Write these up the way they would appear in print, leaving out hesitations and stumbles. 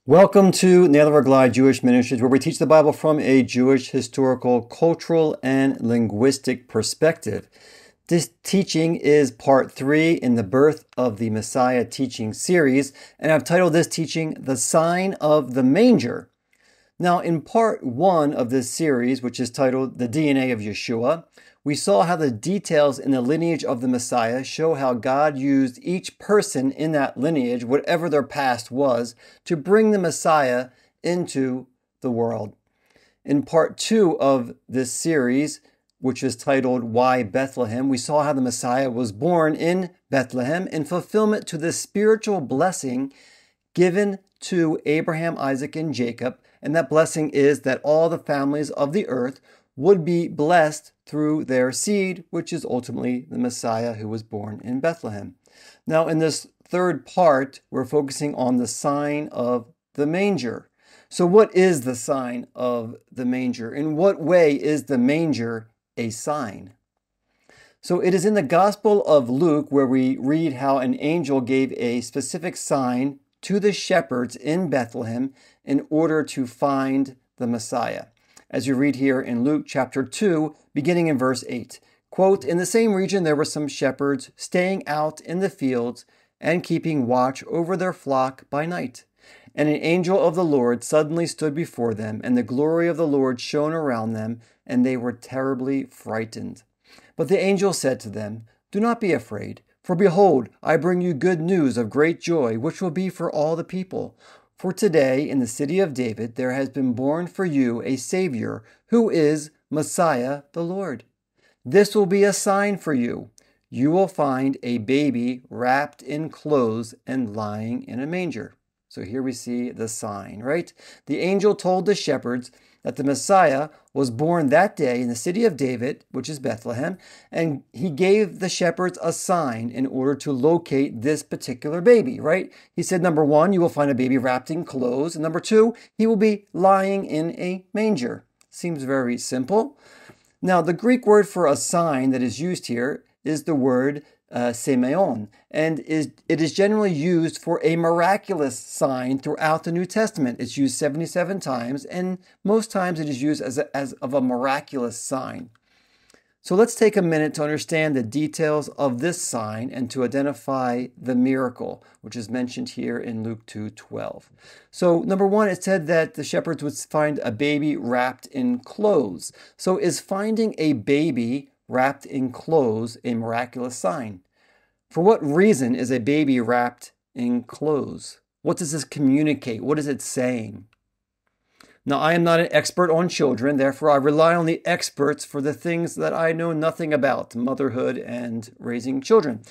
Welcome to Nail Over Glide Jewish Ministries, where we teach the Bible from a Jewish historical, cultural, and linguistic perspective. This teaching is part 3 in the Birth of the Messiah teaching series, and I've titled this teaching, The Sign of the Manger. Now, in part 1 of this series, which is titled The DNA of Yeshua, we saw how the details in the lineage of the Messiah show how God used each person in that lineage, whatever their past was, to bring the Messiah into the world. In part 2 of this series, which is titled Why Bethlehem, we saw how the Messiah was born in Bethlehem in fulfillment to the spiritual blessing given to Abraham, Isaac, and Jacob. And that blessing is that all the families of the earth would be blessed through their seed, which is ultimately the Messiah who was born in Bethlehem. Now, in this third part, we're focusing on the sign of the manger. So what is the sign of the manger? In what way is the manger a sign? So it is in the Gospel of Luke where we read how an angel gave a specific sign to the shepherds in Bethlehem in order to find the Messiah. As you read here in Luke chapter 2, beginning in verse 8. Quote, "In the same region there were some shepherds staying out in the fields and keeping watch over their flock by night. And an angel of the Lord suddenly stood before them, and the glory of the Lord shone around them, and they were terribly frightened. But the angel said to them, 'Do not be afraid, for behold, I bring you good news of great joy, which will be for all the people. For today in the city of David there has been born for you a Savior, who is Messiah the Lord. This will be a sign for you. You will find a baby wrapped in clothes and lying in a manger.'" So here we see the sign, right? The angel told the shepherds that the Messiah was born that day in the city of David, which is Bethlehem, and he gave the shepherds a sign in order to locate this particular baby, right? He said, number 1, you will find a baby wrapped in clothes, and number 2, he will be lying in a manger. Seems very simple. Now, the Greek word for a sign that is used here is the word semeion, and it is generally used for a miraculous sign throughout the New Testament. It's used 77 times, and most times it is used as of a miraculous sign. So let's take a minute to understand the details of this sign and to identify the miracle, which is mentioned here in Luke 2:12. So number 1, it said that the shepherds would find a baby wrapped in clothes. So is finding a baby wrapped in clothes a miraculous sign? For what reason is a baby wrapped in clothes? What does this communicate? What is it saying? Now, I am not an expert on children, therefore I rely on the experts for the things that I know nothing about, motherhood and raising children.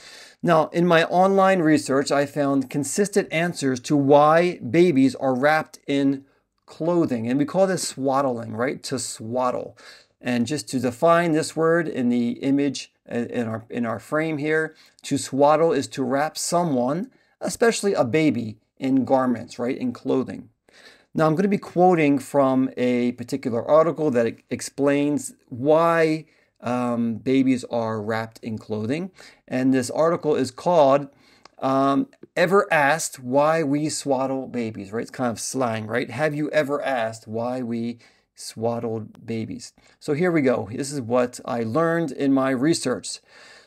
Now, in my online research, I found consistent answers to why babies are wrapped in clothing, and we call this swaddling, right? To swaddle. And just to define this word in the image in our frame here, to swaddle is to wrap someone, especially a baby, in garments, right? In clothing. Now, I'm going to be quoting from a particular article that explains why babies are wrapped in clothing. And this article is called Ever Asked Why We Swaddle Babies, right? It's kind of slang, right? Have you ever asked why we swaddled babies? So here we go. This is what I learned in my research.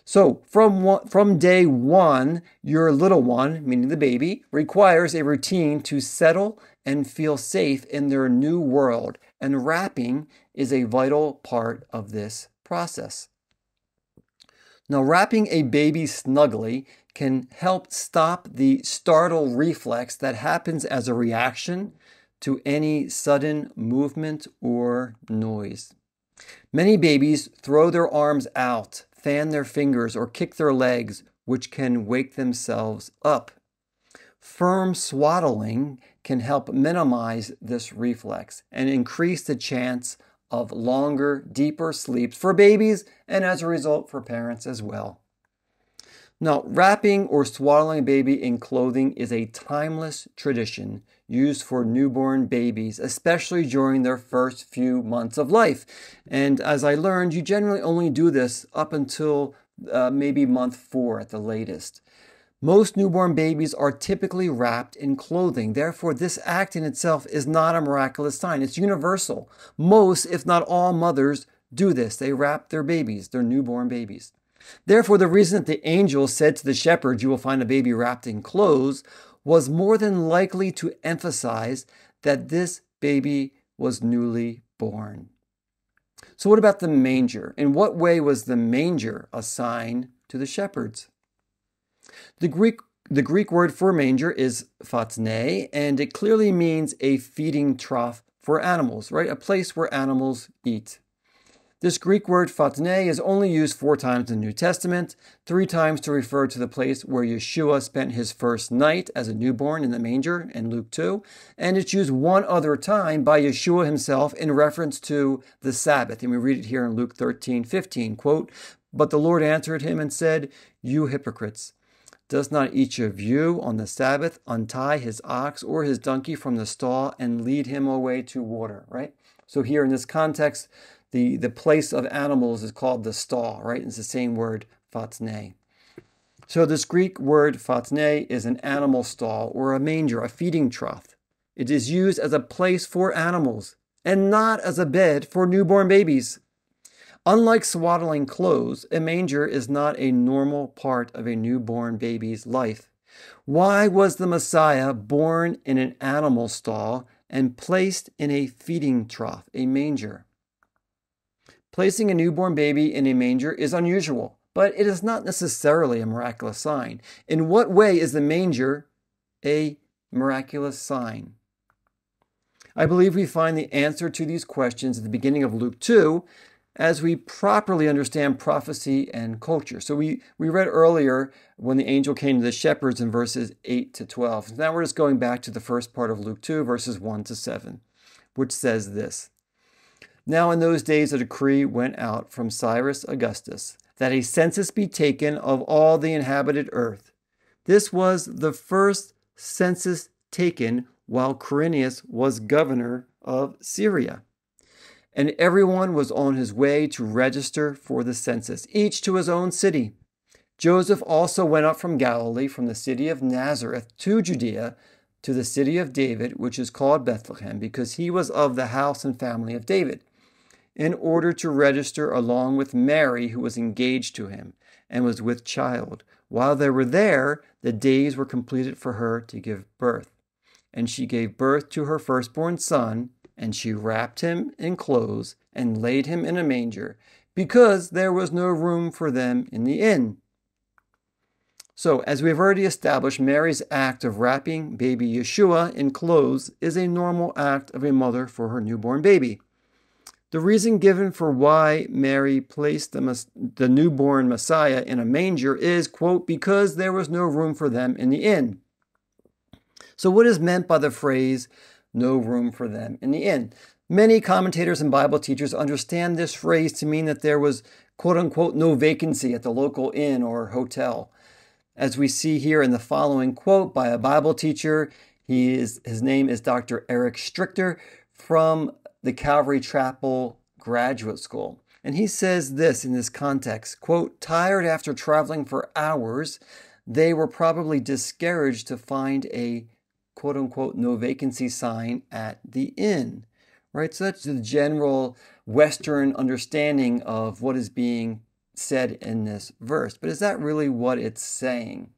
So from day 1, your little one, meaning the baby, requires a routine to settle and feel safe in their new world. And wrapping is a vital part of this process. Now, wrapping a baby snugly can help stop the startle reflex that happens as a reaction to any sudden movement or noise. Many babies throw their arms out, fan their fingers, or kick their legs, which can wake themselves up. Firm swaddling can help minimize this reflex and increase the chance of longer, deeper sleeps for babies and as a result for parents as well. Now, wrapping or swaddling a baby in clothing is a timeless tradition used for newborn babies, especially during their first few months of life. And as I learned, you generally only do this up until maybe month 4 at the latest. Most newborn babies are typically wrapped in clothing. Therefore, this act in itself is not a miraculous sign. It's universal. Most, if not all, mothers do this. They wrap their babies, their newborn babies. Therefore, the reason that the angel said to the shepherds, "You will find a baby wrapped in clothes," was more than likely to emphasize that this baby was newly born. So what about the manger? In what way was the manger a sign to the shepherds? The Greek word for manger is phatne, and it clearly means a feeding trough for animals, right? A place where animals eat. This Greek word phatne is only used 4 times in the New Testament, 3 times to refer to the place where Yeshua spent his first night as a newborn in the manger in Luke 2, and it's used 1 other time by Yeshua himself in reference to the Sabbath. And we read it here in Luke 13:15, quote, "But the Lord answered him and said, 'You hypocrites, does not each of you on the Sabbath untie his ox or his donkey from the stall and lead him away to water?'" Right? So here in this context, the place of animals is called the stall, right? It's the same word, phatne. So this Greek word phatne is an animal stall or a manger, a feeding trough. It is used as a place for animals and not as a bed for newborn babies. Unlike swaddling clothes, a manger is not a normal part of a newborn baby's life. Why was the Messiah born in an animal stall and placed in a feeding trough, a manger? Placing a newborn baby in a manger is unusual, but it is not necessarily a miraculous sign. In what way is the manger a miraculous sign? I believe we find the answer to these questions at the beginning of Luke 2 as we properly understand prophecy and culture. So we read earlier when the angel came to the shepherds in verses 8 to 12. Now we're just going back to the first part of Luke 2, verses 1 to 7, which says this. "Now in those days a decree went out from Cyrus Augustus that a census be taken of all the inhabited earth. This was the first census taken while Quirinius was governor of Syria. And everyone was on his way to register for the census, each to his own city. Joseph also went up from Galilee, from the city of Nazareth to Judea, to the city of David, which is called Bethlehem, because he was of the house and family of David, in order to register along with Mary, who was engaged to him and was with child. While they were there, the days were completed for her to give birth. And she gave birth to her firstborn son, and she wrapped him in clothes and laid him in a manger, because there was no room for them in the inn." So, as we've already established, Mary's act of wrapping baby Yeshua in clothes is a normal act of a mother for her newborn baby. The reason given for why Mary placed the newborn Messiah in a manger is, quote, "because there was no room for them in the inn." So what is meant by the phrase, "no room for them in the inn"? Many commentators and Bible teachers understand this phrase to mean that there was, quote unquote, no vacancy at the local inn or hotel. As we see here in the following quote by a Bible teacher, his name is Dr. Eric Strichter from the Calvary Chapel Graduate School. And he says this in this context, quote, "Tired after traveling for hours, they were probably discouraged to find a quote unquote no vacancy sign at the inn," right? So that's the general Western understanding of what is being said in this verse. But is that really what it's saying?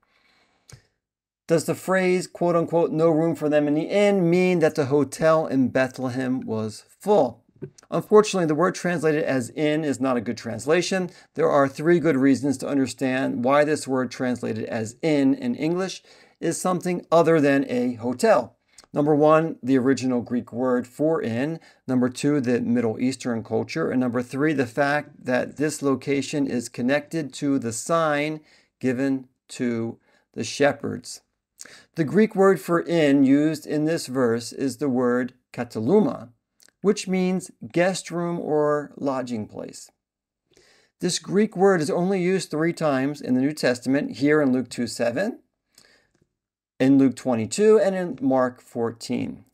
Does the phrase, quote unquote, "no room for them in the inn" mean that the hotel in Bethlehem was full? Unfortunately, the word translated as inn is not a good translation. There are 3 good reasons to understand why this word translated as inn in English is something other than a hotel. Number 1, the original Greek word for inn. Number 2, the Middle Eastern culture. And number 3, the fact that this location is connected to the sign given to the shepherds. The Greek word for inn used in this verse is the word kataluma, which means guest room or lodging place. This Greek word is only used 3 times in the New Testament, here in Luke 2:7, in Luke 22, and in Mark 14.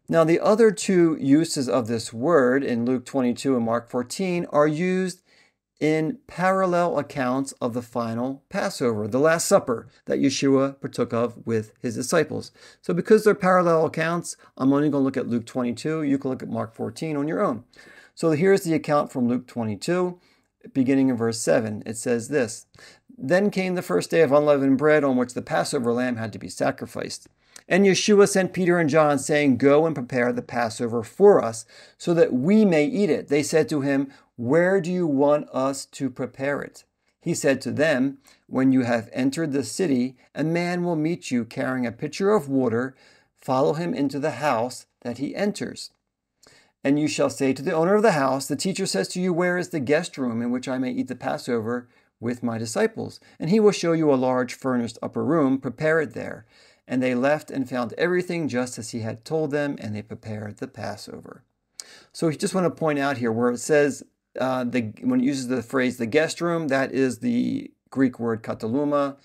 Now, the other 2 uses of this word in Luke 22 and Mark 14 are used in parallel accounts of the final Passover, the Last Supper that Yeshua partook of with his disciples. So because they're parallel accounts, I'm only going to look at Luke 22. You can look at Mark 14 on your own. So here's the account from Luke 22, beginning in verse 7. It says this: Then came the first day of unleavened bread on which the Passover lamb had to be sacrificed. And Yeshua sent Peter and John, saying, Go and prepare the Passover for us, so that we may eat it. They said to him, Where do you want us to prepare it? He said to them, When you have entered the city, a man will meet you carrying a pitcher of water. Follow him into the house that he enters. And you shall say to the owner of the house, The teacher says to you, Where is the guest room in which I may eat the Passover with my disciples? And he will show you a large furnished upper room. Prepare it there. And they left and found everything just as he had told them, and they prepared the Passover. So we just want to point out here where it says, when it uses the phrase the guest room, that is the Greek word kataluma.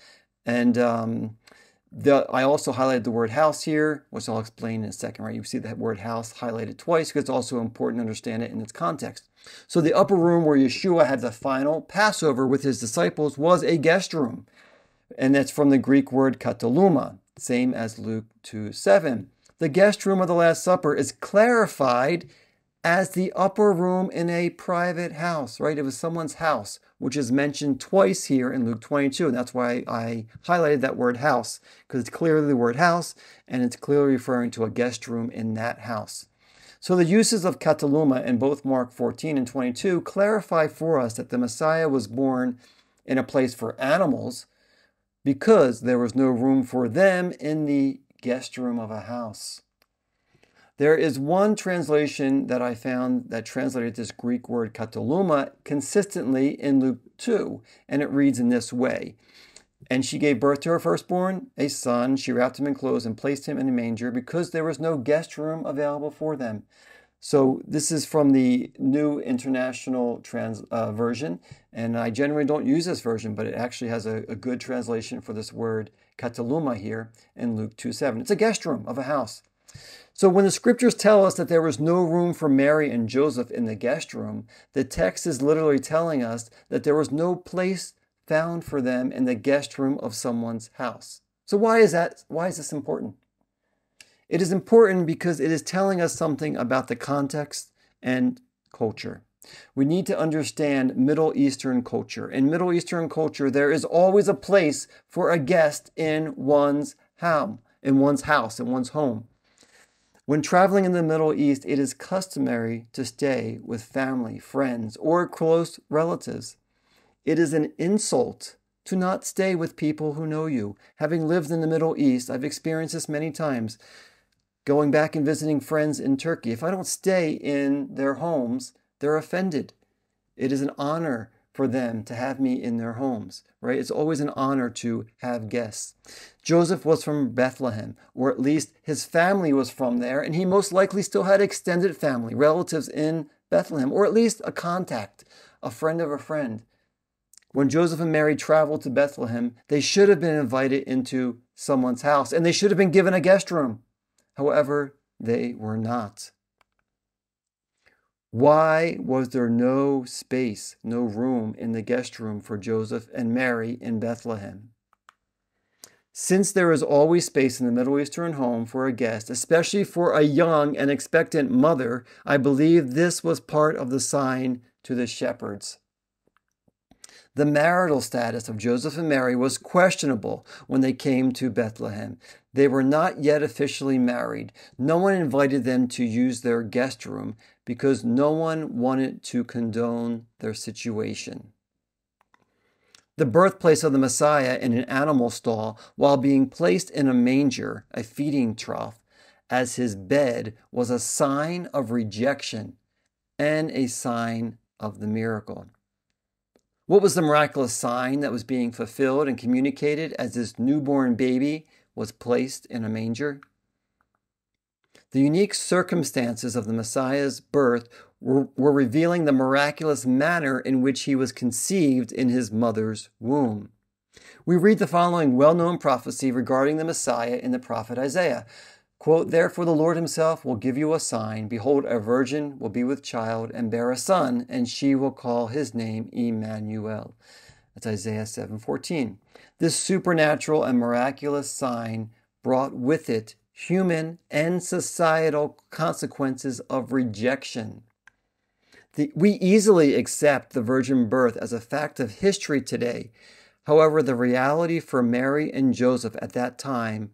And I also highlighted the word house here, which I'll explain in a second, right? You see that word house highlighted twice because it's also important to understand it in its context. So the upper room where Yeshua had the final Passover with his disciples was a guest room. And that's from the Greek word kataluma, same as Luke 2:7. The guest room of the Last Supper is clarified as the upper room in a private house, right? It was someone's house, which is mentioned twice here in Luke 22. And that's why I highlighted that word house, because it's clearly the word house, and it's clearly referring to a guest room in that house. So the uses of kataluma in both Mark 14 and 22 clarify for us that the Messiah was born in a place for animals, because there was no room for them in the guest room of a house. There is one translation that I found that translated this Greek word kataluma consistently in Luke 2, and it reads in this way: And she gave birth to her firstborn, a son. She wrapped him in clothes and placed him in a manger because there was no guest room available for them. So this is from the New International Version, and I generally don't use this version, but it actually has a good translation for this word kataluma here in Luke 2:7. It's a guest room of a house. So when the scriptures tell us that there was no room for Mary and Joseph in the guest room, the text is literally telling us that there was no place found for them in the guest room of someone's house. So why is that? Why is this important? It is important because it is telling us something about the context and culture. We need to understand Middle Eastern culture. In Middle Eastern culture, there is always a place for a guest in one's house, in one's home. When traveling in the Middle East, it is customary to stay with family, friends, or close relatives. It is an insult to not stay with people who know you. Having lived in the Middle East, I've experienced this many times. Going back and visiting friends in Turkey, if I don't stay in their homes, they're offended. It is an honor for them to have me in their homes, right? It's always an honor to have guests. Joseph was from Bethlehem, or at least his family was from there, and he most likely still had extended family, relatives in Bethlehem, or at least a contact, a friend of a friend. When Joseph and Mary traveled to Bethlehem, they should have been invited into someone's house, and they should have been given a guest room. However, they were not. Why was there no space, no room in the guest room for Joseph and Mary in Bethlehem? Since there is always space in the Middle Eastern home for a guest, especially for a young and expectant mother, I believe this was part of the sign to the shepherds. The marital status of Joseph and Mary was questionable when they came to Bethlehem. They were not yet officially married. No one invited them to use their guest room because no one wanted to condone their situation. The birthplace of the Messiah in an animal stall while being placed in a manger, a feeding trough, as his bed was a sign of rejection and a sign of the miracle. What was the miraculous sign that was being fulfilled and communicated as this newborn baby was placed in a manger? The unique circumstances of the Messiah's birth were revealing the miraculous manner in which he was conceived in his mother's womb. We read the following well-known prophecy regarding the Messiah in the prophet Isaiah. Quote, "Therefore the Lord himself will give you a sign. Behold, a virgin will be with child and bear a son, and she will call his name Emmanuel." That's Isaiah 7:14. This supernatural and miraculous sign brought with it human and societal consequences of rejection. We easily accept the virgin birth as a fact of history today. However, the reality for Mary and Joseph at that time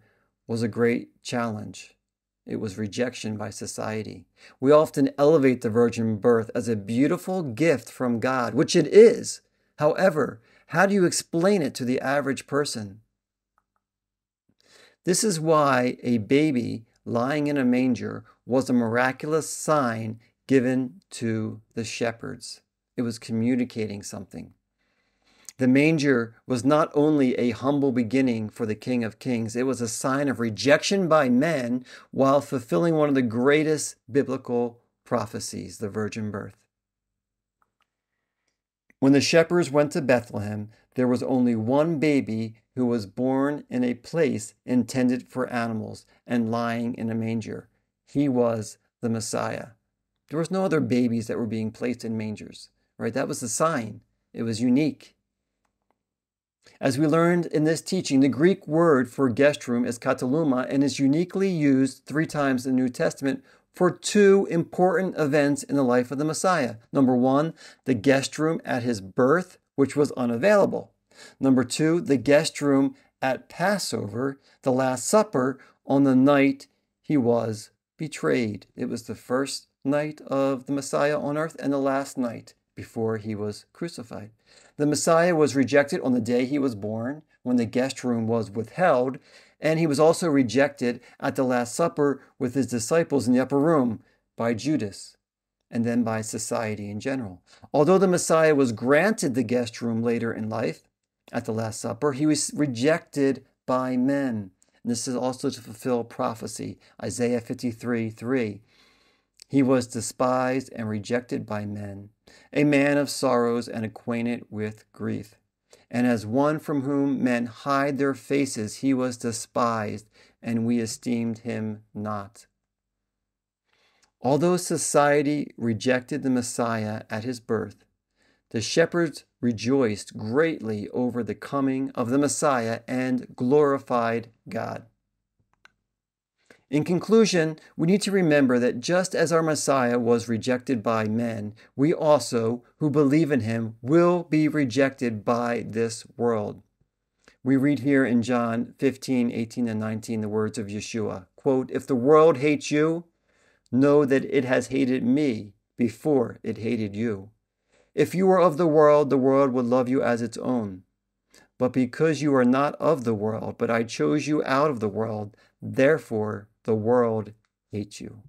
was a great challenge. It was rejection by society. We often elevate the virgin birth as a beautiful gift from God, which it is. However, how do you explain it to the average person? This is why a baby lying in a manger was a miraculous sign given to the shepherds. It was communicating something. The manger was not only a humble beginning for the King of Kings, it was a sign of rejection by men while fulfilling one of the greatest biblical prophecies, the virgin birth. When the shepherds went to Bethlehem, there was only one baby who was born in a place intended for animals and lying in a manger. He was the Messiah. There was no other babies that were being placed in mangers, right? That was the sign. It was unique. As we learned in this teaching, the Greek word for guest room is kataluma and is uniquely used 3 times in the New Testament for 2 important events in the life of the Messiah. Number 1, the guest room at his birth, which was unavailable. Number 2, the guest room at Passover, the Last Supper, on the night he was betrayed. It was the first night of the Messiah on earth and the last night before he was crucified. The Messiah was rejected on the day he was born, when the guest room was withheld, and he was also rejected at the Last Supper with his disciples in the upper room by Judas, and then by society in general. Although the Messiah was granted the guest room later in life, at the Last Supper, he was rejected by men. And this is also to fulfill prophecy, Isaiah 53:3. He was despised and rejected by men, a man of sorrows and acquainted with grief. And as one from whom men hide their faces, he was despised, and we esteemed him not. Although society rejected the Messiah at his birth, the shepherds rejoiced greatly over the coming of the Messiah and glorified God. In conclusion, we need to remember that just as our Messiah was rejected by men, we also, who believe in him, will be rejected by this world. We read here in John 15:18 and 19 the words of Yeshua, quote, "If the world hates you, know that it has hated me before it hated you. If you were of the world would love you as its own. But because you are not of the world, but I chose you out of the world, therefore the world hates you."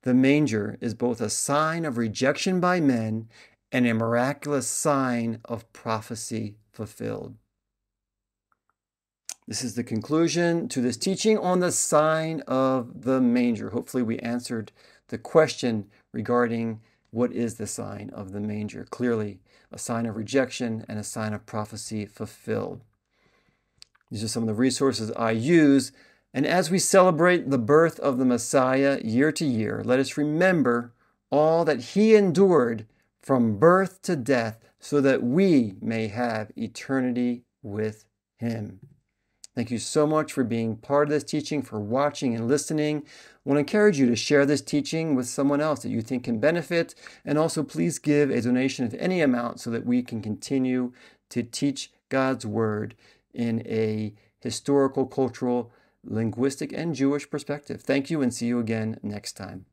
The manger is both a sign of rejection by men and a miraculous sign of prophecy fulfilled. This is the conclusion to this teaching on the sign of the manger. Hopefully we answered the question regarding what is the sign of the manger. Clearly, a sign of rejection and a sign of prophecy fulfilled. These are some of the resources I use. And as we celebrate the birth of the Messiah year to year, let us remember all that he endured from birth to death so that we may have eternity with him. Thank you so much for being part of this teaching, for watching and listening. I want to encourage you to share this teaching with someone else that you think can benefit. And also please give a donation of any amount so that we can continue to teach God's word in a historical, cultural, linguistic, and Jewish perspective. Thank you, and see you again next time.